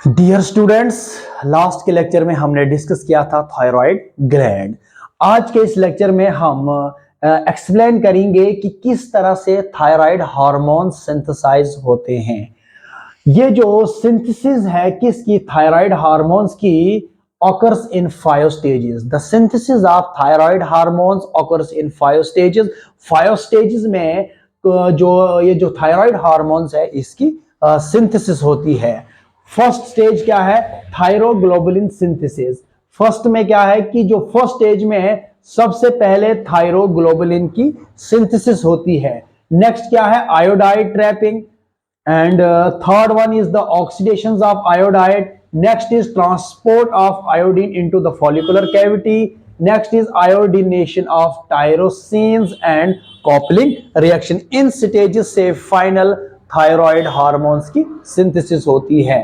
Dear students, last के lecture में हमने डिस्कस किया था थायराइड ग्लैंड। आज के इस लेक्चर में हम एक्सप्लेन करेंगे कि किस तरह से थायराइड हार्मोन सिंथेसाइज होते हैं। ये जो सिंथेसिस है किसकी, थायराइड हार्मोन्स की, occurs in 5 stages. The synthesis of thyroid hormones occurs in 5 stages. 5 stages में जो थायराइड हार्मोन्स है इसकी सिंथेसिस होती है। फर्स्ट स्टेज क्या है? Thyroglobulin synthesis. फर्स्ट में क्या है कि जो फर्स्ट स्टेज में है सबसे पहले थायरोग्लोबुलिन की सिंथेसिस होती है। नेक्स्ट क्या है? Iodide trapping. And third one is the oxidations of iodide. Next is transport of iodine into the follicular cavity. Next is iodination of tyrosines and coupling reaction. In stages से final thyroid hormones की synthesis होती है।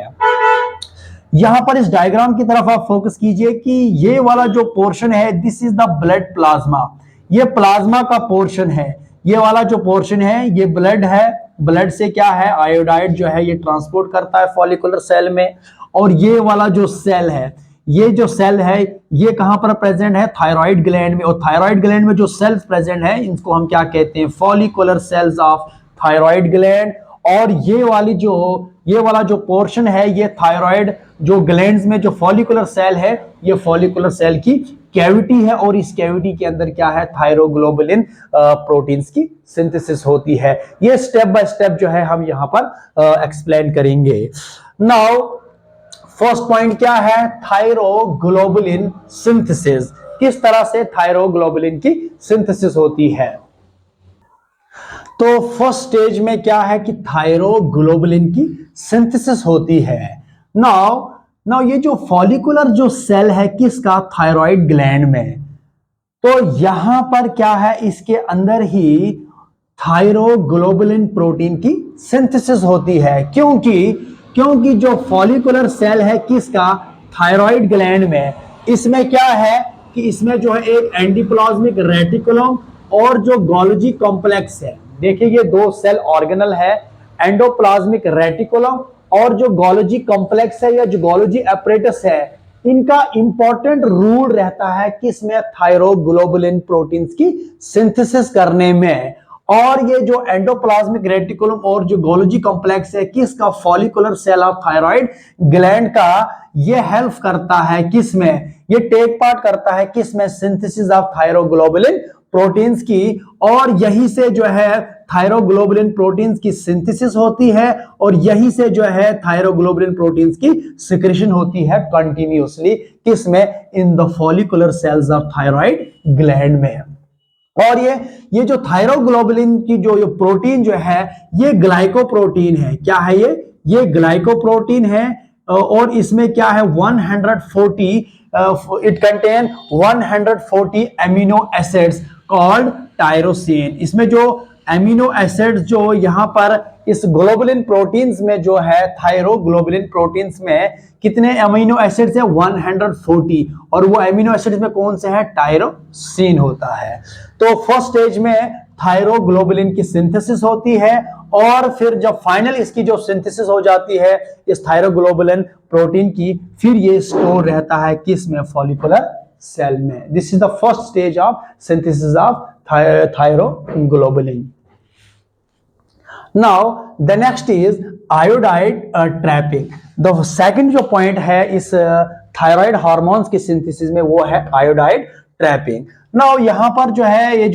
यहां पर इस diagram की तरफ आप फोकस कीजिए कि ये वाला जो पोर्शन है this is the blood plasma. ये प्लाज्मा का पोर्शन है। ये वाला जो पोर्शन है ये ब्लड है। ब्लड से क्या है, आयोडाइड जो है ये ट्रांसपोर्ट करता है फॉलिकुलर सेल में। और ये वाला जो सेल है, ये जो सेल है ये कहां पर प्रेजेंट है? थायराइड ग्लैंड में। और थायराइड ग्लैंड में जो सेल्स प्रेजेंट है इनको हम क्या कहते हैं? Follicular cells of thyroid gland. और ये वाला जो पोर्शन है ये थायराइड जो ग्लैंड्स में जो फॉलिकुलर सेल है ये फॉलिकुलर सेल की कैविटी है। और इस कैविटी के अंदर क्या है? थायरोग्लोबुलिन प्रोटीन्स की सिंथेसिस होती है। ये स्टेप बाय स्टेप जो है हम यहां पर एक्सप्लेन करेंगे। नाउ फर्स्ट पॉइंट क्या है? Thyroglobulin synthesis. किस तरह से थायरोग्लोबुलिन की सिंथेसिस होती है? तो फर्स्ट स्टेज में क्या है कि थायरोग्लोबुलिन की सिंथेसिस होती है। नाउ ये जो फॉलिकुलर जो सेल है किसका? थायराइड ग्लैंड में। तो यहां पर क्या है? इसके अंदर ही थायरोग्लोबुलिन प्रोटीन की सिंथेसिस होती है। क्योंकि जो फॉलिकुलर सेल है किसका? थायराइड ग्लैंड में। इसमें क्या है कि इसमें जो है एक एंडोप्लाज्मिक रेटिकुलम और जो गोल्गी कॉम्प्लेक्स है। देखिए ये दो सेल ऑर्गेनल है, एंडोप्लाज्मिक रेटिकुलम और जो गोल्गी कॉम्प्लेक्स है या जो गोल्गी एपरेटस है, इनका इंपॉर्टेंट रोल रहता है किसमें? थायरोग्लोबुलिन प्रोटीन्स की सिंथेसिस करने में। और ये जो एंडोप्लाज्मिक रेटिकुलम और जो गोल्गी कॉम्प्लेक्स है किसका? Follicular cell of thyroid gland का। ये हेल्प करता है किसमें? ये टेक पार्ट करता है किसमें? सिंथेसिस ऑफ थायरोग्लोबुलिन प्रोटीन्स की। और यही से जो है थायरोग्लोबुलिन प्रोटीन्स की सिंथेसिस होती है और यही से जो है थायरोग्लोबुलिन प्रोटीन्स की सिक्रेशन होती है कंटिन्यूअसली किसमें? In the follicular cells of thyroid gland में। और ये जो थायरोग्लोबुलिन की जो प्रोटीन जो है ये ग्लाइकोप्रोटीन है। क्या है ये ग्लाइकोप्रोटीन है। और इसमें क्या है? 140 it contain 140 amino acids called tyrosine. इसमें जो एमिनो एसिड्स जो यहां पर इस ग्लोबुलिन प्रोटीन्स में जो है थायरोग्लोबुलिन प्रोटीन्स में कितने एमिनो एसिड्स है? 140। और वो एमिनो एसिड्स में कौन से है? टायरोसिन होता है। तो फर्स्ट स्टेज में थायरोग्लोबुलिन की सिंथेसिस होती है और फिर जब फाइनल इसकी जो सिंथेसिस हो जाती है इस थायरोग्लोबुलिन प्रोटीन की, फिर ये स्टोर रहता है किसमें? फॉलिकुलर सेल में। This is the first stage of synthesis of thyroglobulin. Now the next is iodide trapping. The second जो पॉइंट है इस थायराइड हार्मोन्स की सिंथेसिस में वो है आयोडाइड ट्रैपिंग। नाउ यहां पर जो है ये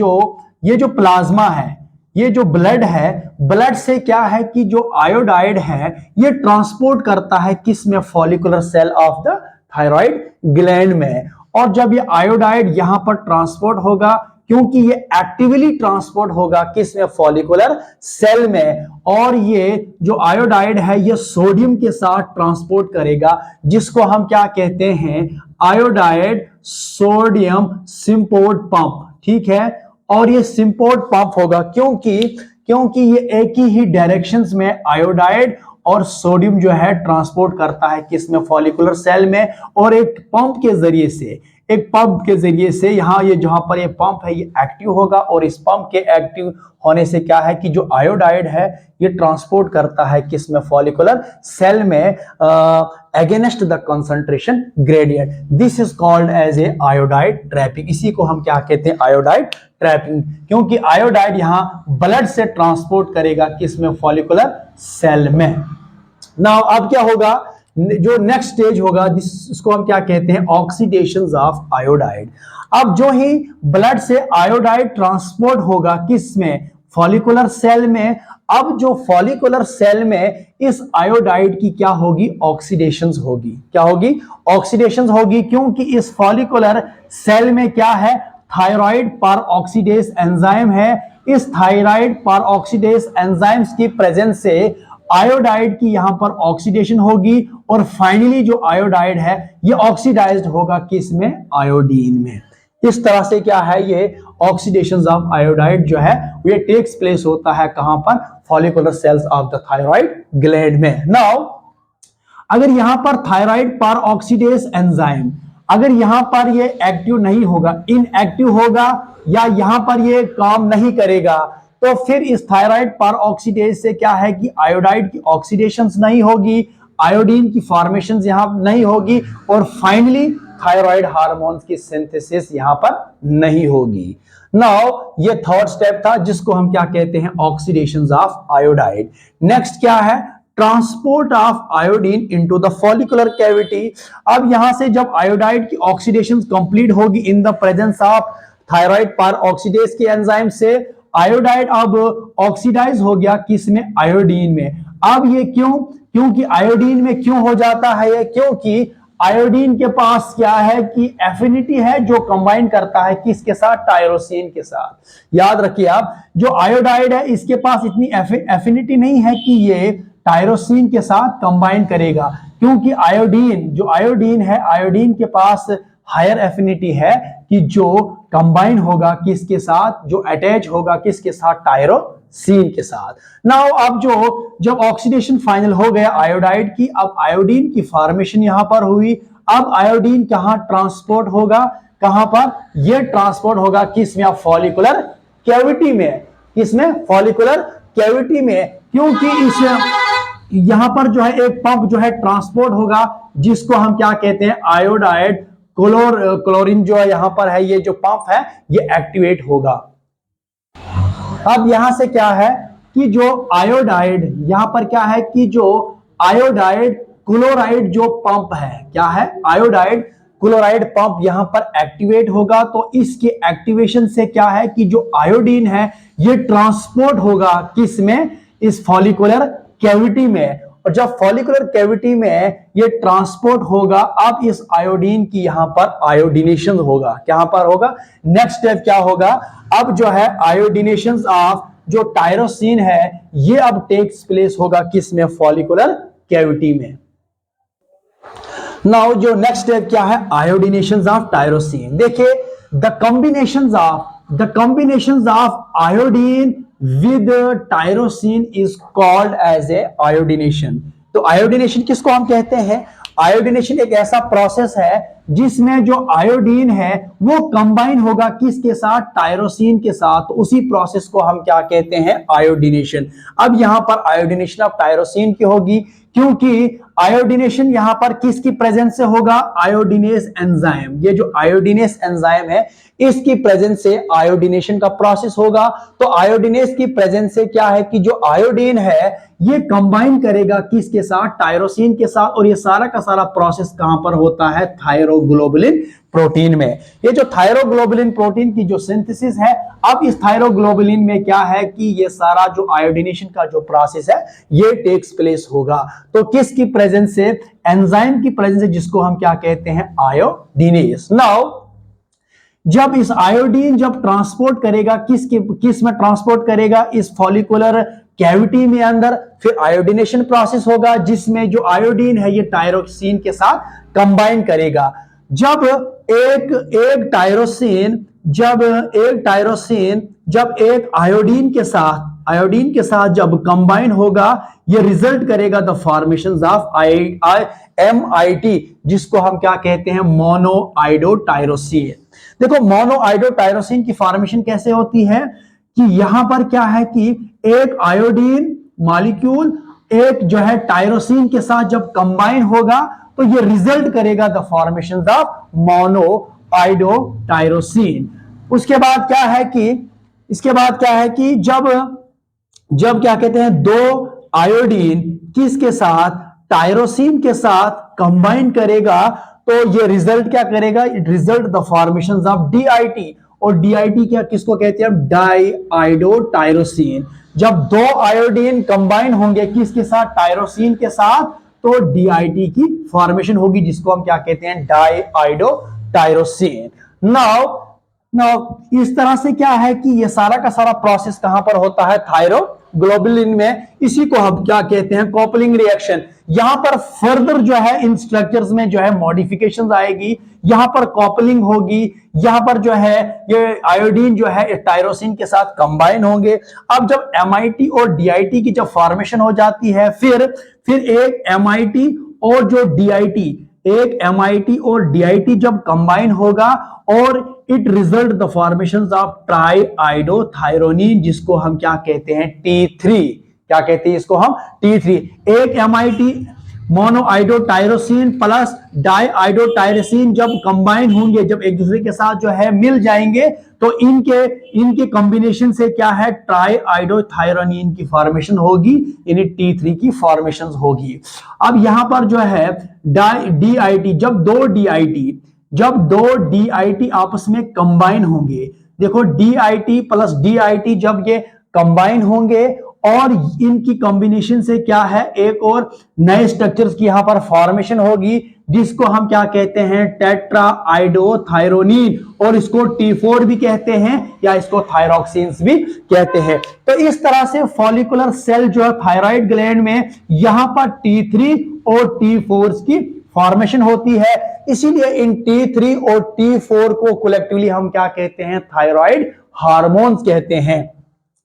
जो प्लाज्मा है, ये जो ब्लड है, ब्लड से क्या है कि जो आयोडाइड है ये ट्रांसपोर्ट करता है किसमें? Follicular cell of the thyroid gland में। और जब ये आयोडाइड यहां पर ट्रांसपोर्ट होगा, क्योंकि ये एक्टिवली ट्रांसपोर्ट होगा किसमें? फॉलिकुलर सेल में। और ये जो आयोडाइड है ये सोडियम के साथ ट्रांसपोर्ट करेगा जिसको हम क्या कहते हैं? Iodide sodium symport pump. ठीक है। और ये सिंपोर्ट पंप होगा क्योंकि ये एक ही डायरेक्शंस में आयोडाइड और सोडियम जो है ट्रांसपोर्ट करता है किसमें? फॉलिकुलर सेल में। और एक पंप के जरिए से एक पंप के जरिए से यहाँ ये जहां पर ये पंप है ये एक्टिव होगा, और इस पंप के एक्टिव होने से क्या है कि जो आयोडाइड है ये ट्रांसपोर्ट करता है किसमें, फॉलिकुलर सेल में, against the concentration gradient. This is called as a iodide trapping. इसी को हम क्या कहते हैं, आयोडाइड ट्रैपिंग, क्योंकि आयोडाइड यहाँ ब्लड से ट्रांसपोर्ट करेगा किसमें, फॉलिकुलर सेल में। नाउ अब क्या होगा, जो नेक्स्ट स्टेज होगा इसको हम क्या कहते हैं, ऑक्सीडेशन ऑफ आयोडाइड। अब जो ही ब्लड से आयोडाइड ट्रांसपोर्ट होगा किसमें, फॉलिकुलर सेल में। अब जो फॉलिकुलर सेल में इस आयोडाइड की क्या होगी, ऑक्सीडेशन होगी। क्या होगी, ऑक्सीडेशन होगी, क्योंकि इस फॉलिकुलर सेल में क्या है, थायराइड पर ऑक्सीडेज एंजाइम है। इस थायराइड पर ऑक्सीडेज एंजाइम्स की प्रेजेंस से आयोडाइड की यहां पर ऑक्सीडेशन होगी, और फाइनली जो आयोडाइड है ये ऑक्सीडाइज्ड होगा किसमें, आयोडीन में। इस तरह से क्या है, ये ऑक्सीडेशन ऑफ आयोडाइड जो है ये टेक्स प्लेस होता है कहां पर, follicular cells of the thyroid gland में। नाउ अगर यहां पर थायराइड पर ऑक्सीडेज एंजाइम अगर यहां पर ये एक्टिव नहीं होगा, इनएक्टिव होगा, या यहां पर ये काम नहीं करेगा, तो फिर इस थायराइड पर ऑक्सीडेज से क्या है कि आयोडाइड की ऑक्सीडेशन नहीं होगी, आयोडीन की फॉर्मेशन यहां नहीं होगी, और फाइनली थायराइड हार्मोन्स की सिंथेसिस यहां पर नहीं होगी। नाउ ये थर्ड स्टेप था जिसको हम क्या कहते हैं, ऑक्सीडेशन ऑफ आयोडाइड। नेक्स्ट क्या है, transport of iodine into the follicular cavity. अब यहां से जब आयोडाइड की ऑक्सीडेशन कंप्लीट होगी in the presence of thyroid पर ऑक्सीडेज के एंजाइम से, आयोडाइड अब ऑक्सीडाइज हो गया किसमें, आयोडीन में। अब ये क्यों, क्योंकि आयोडीन में क्यों हो जाता है ये, क्योंकि आयोडीन के पास क्या है कि एफिनिटी है जो कंबाइन करता है किसके साथ, टायरोसिन के साथ। याद रखिए आप, जो आयोडाइड है इसके पास इतनी एफिनिटी नहीं है कि ये टायरोसिन के साथ कंबाइन करेगा, क्योंकि आयोडीन जो आयोडीन है, आयोडीन के पास हायर एफिनिटी है कि जो कंबाइन होगा किसके साथ, जो अटैच होगा किसके साथ, टायरोसिन के साथ। नाउ अब जब ऑक्सीडेशन फाइनल हो गया आयोडाइड की, अब आयोडीन की फॉर्मेशन यहां पर हुई। अब आयोडीन कहां ट्रांसपोर्ट होगा, कहां पर, यह ट्रांसपोर्ट होगा किसमें, फॉलिकुलर कैविटी में। किसमें, फॉलिकुलर कैविटी में, क्योंकि इस यहां पर जो है एक पंप जो है ट्रांसपोर्ट होगा, जिसको हम क्या कहते हैं, आयोडाइड क्लोरीन जो है यहां पर है, ये जो पंप है ये एक्टिवेट होगा। अब यहां से क्या है कि जो आयोडाइड यहां पर क्या है कि जो आयोडाइड क्लोराइड जो पंप है, क्या है, आयोडाइड क्लोराइड पंप यहां पर एक्टिवेट होगा। तो इसके एक्टिवेशन से क्या है कि जो आयोडीन है ये ट्रांसपोर्ट होगा किसमें, इस फॉलिकुलर कैविटी में। और जब फॉलिकुलर कैविटी में ये ट्रांसपोर्ट होगा, अब इस आयोडीन की यहां पर आयोडीनेशन होगा। क्या पर होगा, नेक्स्ट स्टेप क्या होगा, अब जो है आयोडीनेशन ऑफ जो टायरोसिन है ये अब टेक्स प्लेस होगा किसमें, फॉलिकुलर कैविटी में। नाउ जो नेक्स्ट स्टेप क्या है, आयोडीनेशन ऑफ टायरोसिन। देखिए the combination of iodine with tyrosine is called as a iodination. तो आयोडीनेशन किसको हम कहते हैं, आयोडीनेशन एक ऐसा प्रोसेस है जिसमें जो आयोडीन है वो कंबाइन होगा किसके साथ, टायरोसिन के साथ। उसी प्रोसेस को हम क्या कहते हैं, आयोडीनेशन। अब यहां पर आयोडीनेशन ऑफ टायरोसिन की होगी, क्योंकि आयोडीनेशन यहां पर किसकी प्रेजेंस से होगा, आयोडीनेस एंजाइम। ये जो आयोडीनेस एंजाइम है इसकी प्रेजेंस से आयोडीनेशन का प्रोसेस होगा। तो आयोडीनेस की प्रेजेंस से क्या है कि जो आयोडीन है ये कंबाइन करेगा किसके साथ, टायरोसिन के साथ। और ये सारा का सारा प्रोसेस कहां पर होता है, थायरोग्लोबुलिन प्रोटीन में। ये जो थायरोग्लोबुलिन प्रोटीन की जो सिंथेसिस है, अब इस थायरोग्लोबुलिन में क्या है कि ये सारा जो आयोडीनेशन का जो प्रोसेस है ये टेक्स प्लेस होगा। तो किसकी प्रेजेंस से, एंजाइम की प्रेजेंस से, जिसको हम क्या कहते हैं, आयोडीनेस। नाउ जब इस आयोडीन जब ट्रांसपोर्ट करेगा किस में ट्रांसपोर्ट करेगा, इस फॉलिकुलर कैविटी में अंदर, फिर आयोडीनेशन प्रोसेस होगा जिसमें जो आयोडीन है ये टायरोसिन के साथ कंबाइन करेगा। जब एक टायरोसिन जब एक आयोडीन के साथ आयोडीन के साथ जब कंबाइन होगा ये रिजल्ट करेगा द फॉर्मेशन ऑफ MIT, जिसको हम क्या कहते हैं, मोनोआइडोटायरोसिन। देखो मोनोआइडोटायरोसिन की फॉर्मेशन कैसे होती है कि यहां पर क्या है कि एक आयोडीन मॉलिक्यूल एक जो है टायरोसिन के साथ जब कंबाइन होगा तो ये रिजल्ट करेगा द फॉर्मेशन ऑफ मोनोआइडोटायरोसिन। उसके बाद क्या है कि इसके बाद क्या है कि जब जब क्या कहते हैं दो आयोडीन किसके साथ, टायरोसिन के साथ कंबाइन करेगा तो ये रिजल्ट क्या करेगा, it result the formation of DIT। और DIT क्या किसको कहते हैं, डाई आइडोटायरोसिन। जब दो आयोडीन कंबाइन होंगे किसके साथ, टायरोसिन के साथ, तो DIT की फॉर्मेशन होगी जिसको हम क्या कहते हैं, डाई आइडोटायरोसिन। नाउ इस तरह से क्या है कि ये सारा का सारा प्रोसेस कहां पर होता है, थायरोग्लोबुलिन में। इसी को हम क्या कहते हैं, कॉपलिंग रिएक्शन। यहां पर फर्दर जो है इन स्ट्रक्चर्स में जो है मॉडिफिकेशंस आएगी, यहां पर कॉपलिंग होगी, यहां पर जो है ये आयोडीन जो है टायरोसिन के साथ कंबाइन होंगे। अब जब MIT और DIT की जब फॉर्मेशन हो जाती है, फिर एक MIT और जो DIT, एक MIT और DIT जब कंबाइन होगा और it result the formation of triiodothyronine, जिसको हम क्या कहते हैं, T3। क्या कहते हैं इसको हम, T3। एक MIT मोनोआइडोटायरोसिन प्लस डाइआइडोटायरोसिन जब कंबाइन होंगे, जब एक दूसरे के साथ जो है मिल जाएंगे, तो इनके कॉम्बिनेशन से क्या है, ट्राइआइडोथायरोनिन की फॉर्मेशन होगी, यानी T3 की फॉर्मेशन होगी। अब यहां पर जो है DIT, जब दो DIT आपस में कंबाइन होंगे, देखो DIT प्लस DIT जब ये कंबाइन होंगे और इनकी कॉम्बिनेशन से क्या है, एक और नए स्ट्रक्चर्स की यहां पर फॉर्मेशन होगी, जिसको हम क्या कहते हैं, टेट्राआइडोथायरोनिन, और इसको T4 भी कहते हैं या इसको थायरॉक्सिन्स भी कहते हैं। तो इस तरह से फॉलिकुलर सेल जो है थायराइड ग्लैंड में, यहां पर T3 और T4 की फॉर्मेशन होती है। इसीलिए इन T3 और T4 को कलेक्टिवली हम क्या कहते हैं, थायराइड हार्मोन्स कहते हैं।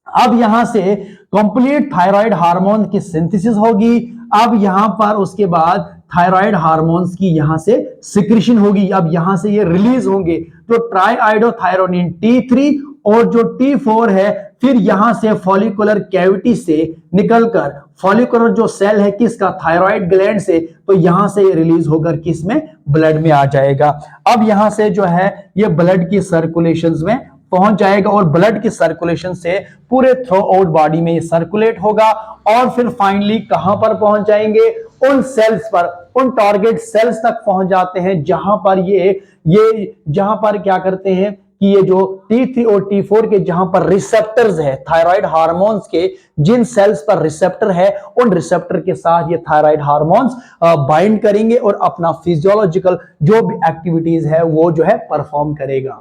अब यहां से कंप्लीट थायराइड हार्मोन की सिंथेसिस होगी। अब यहां पर उसके बाद थायराइड हार्मोन्स की यहां से सिक्रीशन होगी। अब यहां से ये रिलीज होंगे, जो ट्राइआइडोथायरोनिन T3 और जो T4 है, फिर यहां से फॉलिकुलर कैविटी से निकलकर फॉलिकुलर जो सेल है किसका, थायराइड ग्लैंड से, तो यहां से ये रिलीज होकर किस में, ब्लड में आ जाएगा। अब यहां से जो है ये ब्लड की सर्कुलेशंस में पहुंच जाएगा और ब्लड की सर्कुलेशन से पूरे थ्रू आउट बॉडी में ये सर्कुलेट होगा और फिर फाइनली कहां पर पहुंच जाएंगे, उन सेल्स पर, उन टारगेट सेल्स तक पहुंच जाते हैं जहां पर ये जहां पर क्या करते हैं कि ये जो T3 और T4 के जहां पर रिसेप्टर्स है थायराइड हार्मोन्स के, जिन सेल्स पर रिसेप्टर है, उन रिसेप्टर के साथ ये थायराइड हार्मोन्स बाइंड करेंगे और अपना फिजियोलॉजिकल जो भी एक्टिविटीज है वो जो है परफॉर्म करेगा।